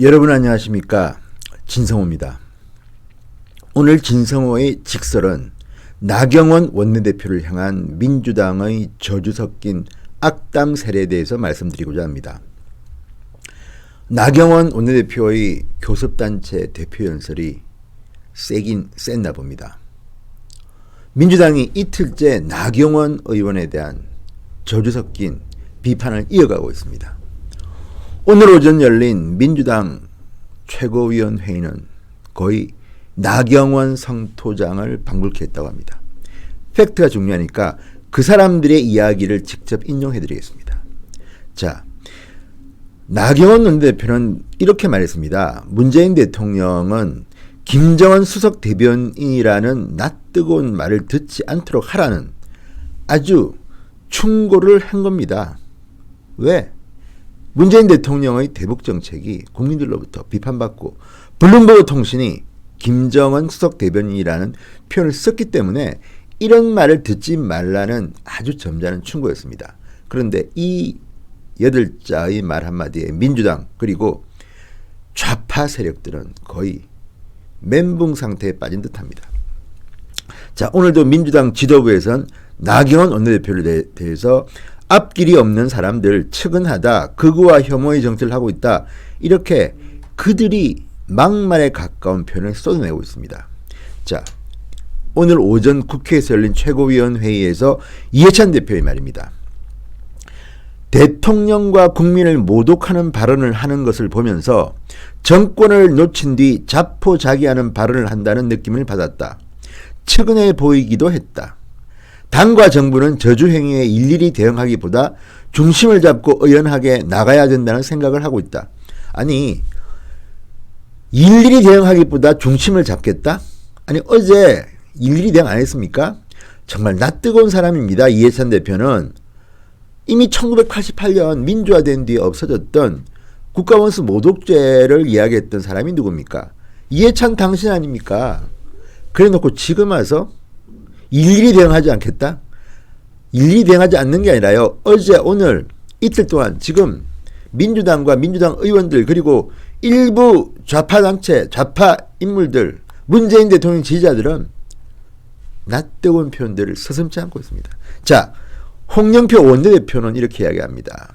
여러분 안녕하십니까? 진성호입니다. 오늘 진성호의 직설은 나경원 원내대표를 향한 민주당의 저주 섞인 악담 세례에 대해서 말씀드리고자 합니다. 나경원 원내대표의 교섭단체 대표연설이 세긴 셌나 봅니다. 민주당이 이틀째 나경원 의원에 대한 저주 섞인 비판을 이어가고 있습니다. 오늘 오전 열린 민주당 최고위원회의는 거의 나경원 성토장을 방불케 했다고 합니다. 팩트가 중요하니까 그 사람들의 이야기를 직접 인용해드리겠습니다. 자, 나경원 원내대표는 이렇게 말했습니다. 문재인 대통령은 김정은 수석 대변인이라는 낯뜨거운 말을 듣지 않도록 하라는 아주 충고를 한 겁니다. 왜? 문재인 대통령의 대북 정책이 국민들로부터 비판받고 블룸버그 통신이 김정은 수석 대변인이라는 표현을 썼기 때문에 이런 말을 듣지 말라는 아주 점잖은 충고였습니다. 그런데 이 8자의 말 한마디에 민주당 그리고 좌파 세력들은 거의 멘붕 상태에 빠진 듯합니다. 자, 오늘도 민주당 지도부에선 나경원 원내대표에 대해서 앞길이 없는 사람들, 측은하다, 극우와 혐오의 정치를 하고 있다, 이렇게 그들이 막말에 가까운 표현을 쏟아내고 있습니다. 자, 오늘 오전 국회에서 열린 최고위원회의에서 이해찬 대표의 말입니다. 대통령과 국민을 모독하는 발언을 하는 것을 보면서 정권을 놓친 뒤 자포자기하는 발언을 한다는 느낌을 받았다. 측은해 보이기도 했다. 당과 정부는 저주 행위에 일일이 대응하기보다 중심을 잡고 의연하게 나가야 된다는 생각을 하고 있다. 아니, 일일이 대응하기보다 중심을 잡겠다? 아니, 어제 일일이 대응 안 했습니까? 정말 낯뜨거운 사람입니다. 이해찬 대표는 이미 1988년 민주화된 뒤에 없어졌던 국가원수 모독죄를 이야기했던 사람이 누굽니까? 이해찬 당신 아닙니까? 그래 놓고 지금 와서 일일이 대응하지 않겠다? 일일이 대응하지 않는 게 아니라요. 어제 오늘 이틀 동안 지금 민주당과 민주당 의원들 그리고 일부 좌파 단체, 좌파 인물들, 문재인 대통령 지지자들은 낯뜨거운 표현들을 서슴지 않고 있습니다. 자, 홍영표 원내대표는 이렇게 이야기합니다.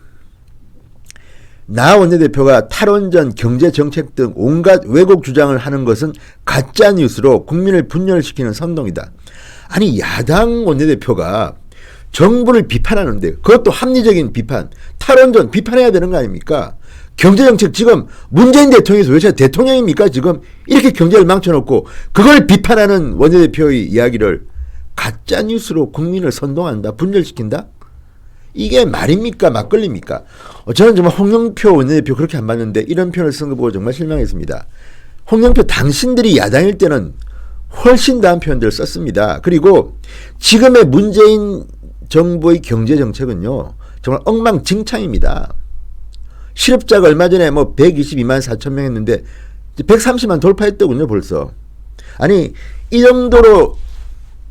나 원내대표가 탈원전, 경제정책 등 온갖 왜곡 주장을 하는 것은 가짜뉴스로 국민을 분열시키는 선동이다. 아니, 야당 원내대표가 정부를 비판하는데 그것도 합리적인 비판, 탈원전 비판해야 되는 거 아닙니까? 경제정책 지금 문재인 대통령이 도대체 대통령입니까? 지금 이렇게 경제를 망쳐놓고 그걸 비판하는 원내대표의 이야기를 가짜뉴스로 국민을 선동한다, 분열시킨다? 이게 말입니까? 막걸리입니까? 저는 정말 홍영표 원내대표 그렇게 안 봤는데 이런 표현을 쓴 거 보고 정말 실망했습니다. 홍영표 당신들이 야당일 때는 훨씬 다른 표현들을 썼습니다. 그리고 지금의 문재인 정부의 경제정책은요, 정말 엉망진창입니다. 실업자가 얼마 전에 122만 4천 명 했는데 130만 돌파했더군요, 벌써. 아니, 이 정도로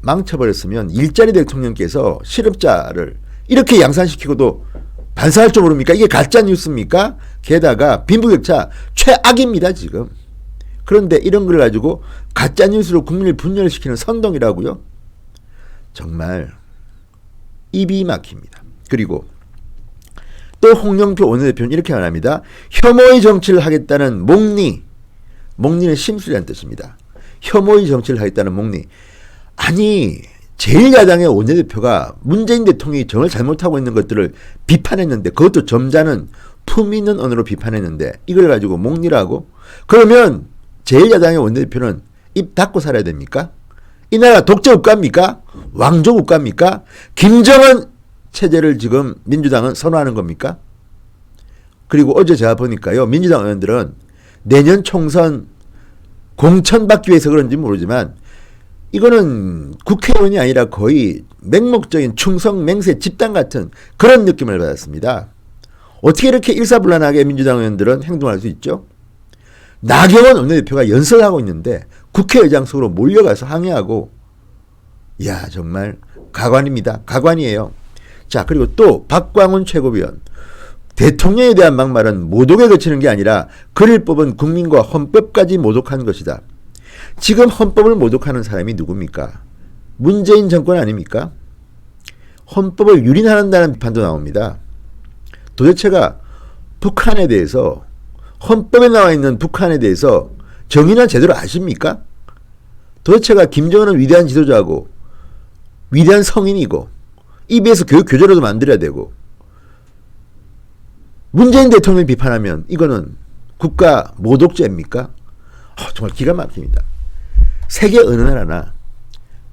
망쳐버렸으면 일자리 대통령께서 실업자를 이렇게 양산시키고도 반성할 줄 모릅니까? 이게 가짜 뉴스입니까? 게다가 빈부격차 최악입니다, 지금. 그런데 이런 걸 가지고 가짜 뉴스로 국민을 분열시키는 선동이라고요? 정말 입이 막힙니다. 그리고 또 홍영표 원내대표는 이렇게 말합니다. 혐오의 정치를 하겠다는 목리. 목리는 심술이라는 뜻입니다. 혐오의 정치를 하겠다는 목리. 아니, 제1야당의 원내대표가 문재인 대통령이 정을 잘못하고 있는 것들을 비판했는데 그것도 점잖은 품 있는 언어로 비판했는데 이걸 가지고 목리라고? 그러면 제1야당의 원내대표는 입 닫고 살아야 됩니까? 이 나라 독재 국가입니까? 왕조 국가입니까? 김정은 체제를 지금 민주당은 선호하는 겁니까? 그리고 어제 제가 보니까요, 민주당 의원들은 내년 총선 공천받기 위해서 그런지 모르지만 이거는 국회의원이 아니라 거의 맹목적인 충성 맹세 집단 같은 그런 느낌을 받았습니다. 어떻게 이렇게 일사불란하게 민주당 의원들은 행동할 수 있죠? 나경원 원내대표가 연설하고 있는데 국회의장 속으로 몰려가서 항의하고, 이야, 정말 가관입니다. 가관이에요. 자, 그리고 또 박광훈 최고위원, 대통령에 대한 막말은 모독에 그치는 게 아니라 그를 뽑은 국민과 헌법까지 모독한 것이다. 지금 헌법을 모독하는 사람이 누굽니까? 문재인 정권 아닙니까? 헌법을 유린한다는 비판도 나옵니다. 도대체가 북한에 대해서, 헌법에 나와 있는 북한에 대해서 정의는 제대로 아십니까? 도대체가 김정은은 위대한 지도자고 위대한 성인이고 입에서 교육 교재로도 만들어야 되고, 문재인 대통령을 비판하면 이거는 국가 모독죄입니까? 정말 기가 막힙니다. 세계 어느 나라나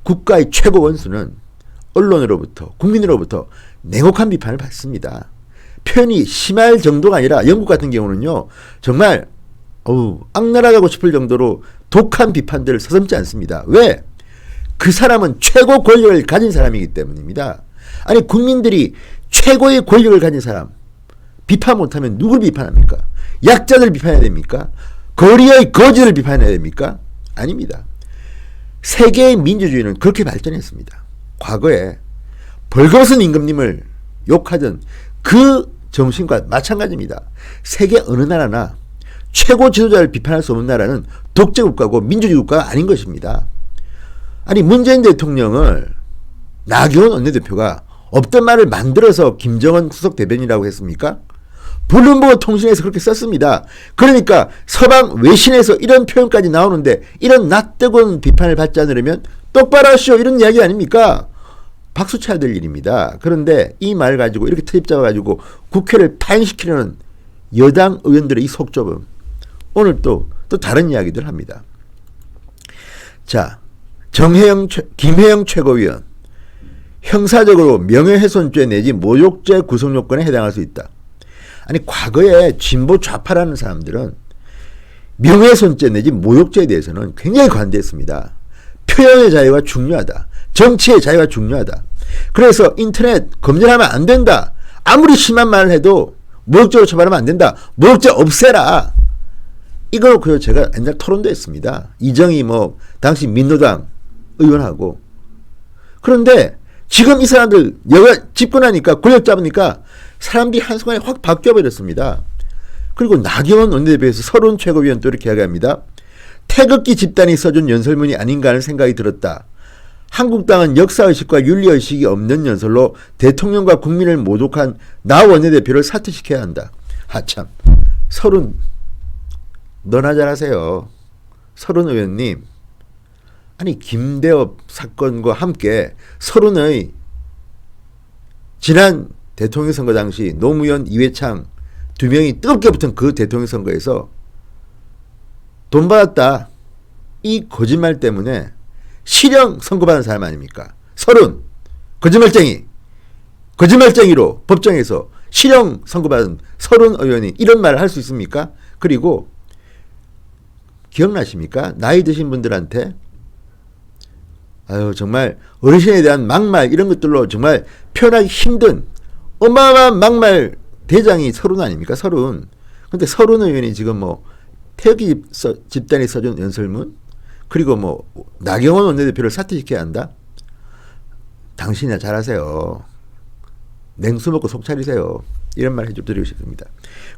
국가의 최고 원수는 언론으로부터, 국민으로부터 냉혹한 비판을 받습니다. 표현이 심할 정도가 아니라 영국 같은 경우는요, 정말 악랄하다고 싶을 정도로 독한 비판들을 서슴지 않습니다. 왜? 그 사람은 최고 권력을 가진 사람이기 때문입니다. 아니, 국민들이 최고의 권력을 가진 사람 비판 못하면 누굴 비판합니까? 약자들 비판해야 됩니까? 거리의 거지를 비판해야 됩니까? 아닙니다. 세계의 민주주의는 그렇게 발전했습니다. 과거에 벌거벗은 임금님을 욕하던 그 정신과 마찬가지입니다. 세계 어느 나라나 최고 지도자를 비판할 수 없는 나라는 독재국가고 민주주의 국가가 아닌 것입니다. 아니, 문재인 대통령을 나경원 원내대표가 없던 말을 만들어서 김정은 수석 대변인이라고 했습니까? 블룸버그 통신에서 그렇게 썼습니다. 그러니까 서방 외신에서 이런 표현까지 나오는데 이런 낯뜨거운 비판을 받지 않으려면 똑바로 하시오, 이런 이야기 아닙니까? 박수 쳐야 될 일입니다. 그런데 이 말 가지고 이렇게 트집 잡아가지고 국회를 파행시키려는 여당 의원들의 이 속좁음, 오늘 또 다른 이야기들 합니다. 자, 김혜영 최고위원, 형사적으로 명예훼손죄 내지 모욕죄 구성 요건에 해당할 수 있다. 아니, 과거에 진보 좌파라는 사람들은 명예훼손죄 내지 모욕죄에 대해서는 굉장히 관대했습니다. 표현의 자유가 중요하다. 정치의 자유가 중요하다. 그래서 인터넷 검열하면 안 된다. 아무리 심한 말을 해도 모욕죄로 처벌하면 안 된다. 모욕죄 없애라. 이걸 그래서 제가 옛날 토론도 했습니다. 이정희 당시 민노당 의원하고. 그런데 지금 이 사람들 여가 집권하니까, 권력 잡으니까 사람들이 한순간에 확 바뀌어버렸습니다. 그리고 나경원 원내대표에서 서른 최고위원도 이렇게 이야기합니다. 태극기 집단이 써준 연설문이 아닌가 하는 생각이 들었다. 한국당은 역사의식과 윤리의식이 없는 연설로 대통령과 국민을 모독한 나 원내대표를 사퇴시켜야 한다. 참, 서른, 너나 잘하세요. 서른 의원님, 아니, 김대엽 사건과 함께 서른의 지난 대통령 선거 당시 노무현, 이회창 두 명이 뜨겁게 붙은 그 대통령 선거에서 돈 받았다, 이 거짓말 때문에 실형 선고받은 사람 아닙니까? 서른, 거짓말쟁이로 법정에서 실형 선고받은 서른 의원이 이런 말을 할 수 있습니까? 그리고 기억나십니까? 나이 드신 분들한테 정말 어르신에 대한 막말 이런 것들로 정말 표현하기 힘든 어마어마한 막말 대장이 서른 아닙니까? 서른. 근데 서른 의원이 지금 태극기 집단이 써준 연설문, 그리고 나경원 원내대표를 사퇴시켜야 한다? 당신이나 잘하세요. 냉수 먹고 속 차리세요. 이런 말 해드리고 싶습니다.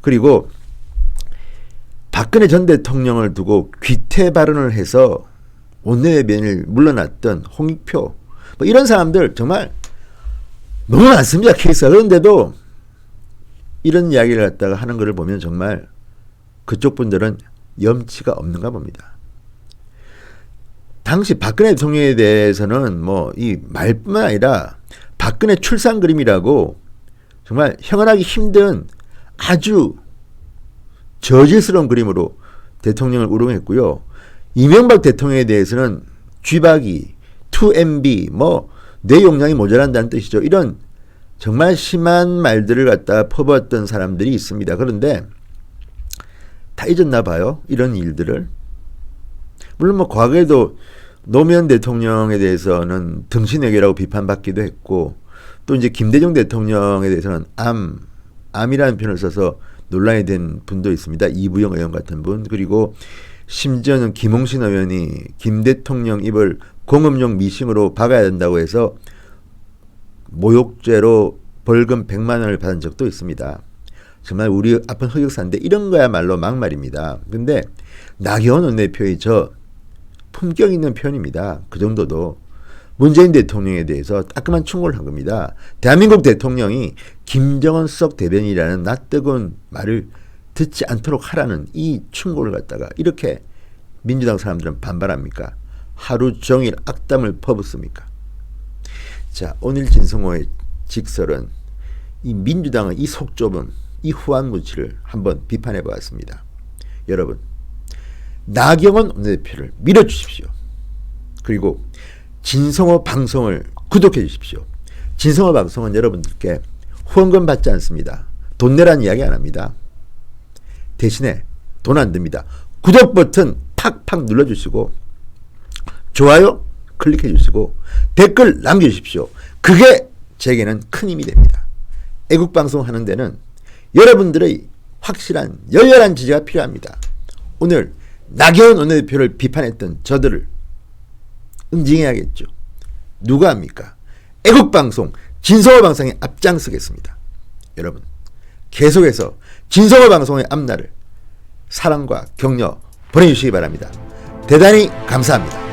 그리고 박근혜 전 대통령을 두고 귀태 발언을 해서 원내대변인을 물러났던 홍익표, 이런 사람들 정말 너무 많습니다. 케이스가. 그런데도 이런 이야기를 갖다가 하는 것을 보면 정말 그쪽 분들은 염치가 없는가 봅니다. 당시 박근혜 대통령에 대해서는 이 말뿐만 아니라 박근혜 출산 그림이라고 정말 형언하기 힘든 아주 저질스러운 그림으로 대통령을 우롱했고요. 이명박 대통령에 대해서는 쥐박이, 2MB, 뇌 용량이 모자란다는 뜻이죠. 이런 정말 심한 말들을 갖다 퍼부었던 사람들이 있습니다. 그런데 다 잊었나 봐요. 이런 일들을. 물론 과거에도 노무현 대통령에 대해서는 등신외교라고 비판받기도 했고, 또 이제 김대중 대통령에 대해서는 암이라는 표현을 써서 논란이 된 분도 있습니다. 이부영 의원 같은 분. 그리고 심지어는 김홍신 의원이 김 대통령 입을 공업용 미싱으로 박아야 된다고 해서 모욕죄로 벌금 100만 원을 받은 적도 있습니다. 정말 우리 아픈 흑역사인데 이런 거야말로 막말입니다. 근데 나경원 원내대표의 저 품격 있는 표현입니다. 그 정도도 문재인 대통령에 대해서 따끔한 충고를 한 겁니다. 대한민국 대통령이 김정은 수석 대변인이라는 낯뜨거운 말을 듣지 않도록 하라는 이 충고를 갖다가 이렇게 민주당 사람들은 반발합니까? 하루 종일 악담을 퍼붓습니까? 자, 오늘 진성호의 직설은 이 민주당의 이 속 좁은 이 후한무치를 한번 비판해 보았습니다. 여러분, 나경원 원내대표를 밀어주십시오. 그리고 진성호 방송을 구독해 주십시오. 진성호 방송은 여러분들께 후원금 받지 않습니다. 돈 내라는 이야기 안 합니다. 대신에 돈 안 듭니다. 구독 버튼 팍팍 눌러주시고 좋아요 클릭해 주시고 댓글 남겨주십시오. 그게 제게는 큰 힘이 됩니다. 애국방송 하는 데는 여러분들의 확실한 열렬한 지지가 필요합니다. 오늘 나경원 원내대표를 비판했던 저들을 응징해야겠죠. 누가 합니까? 애국방송 진성호 방송에 앞장서겠습니다. 여러분 계속해서 진성호 방송의 앞날을 사랑과 격려 보내주시기 바랍니다. 대단히 감사합니다.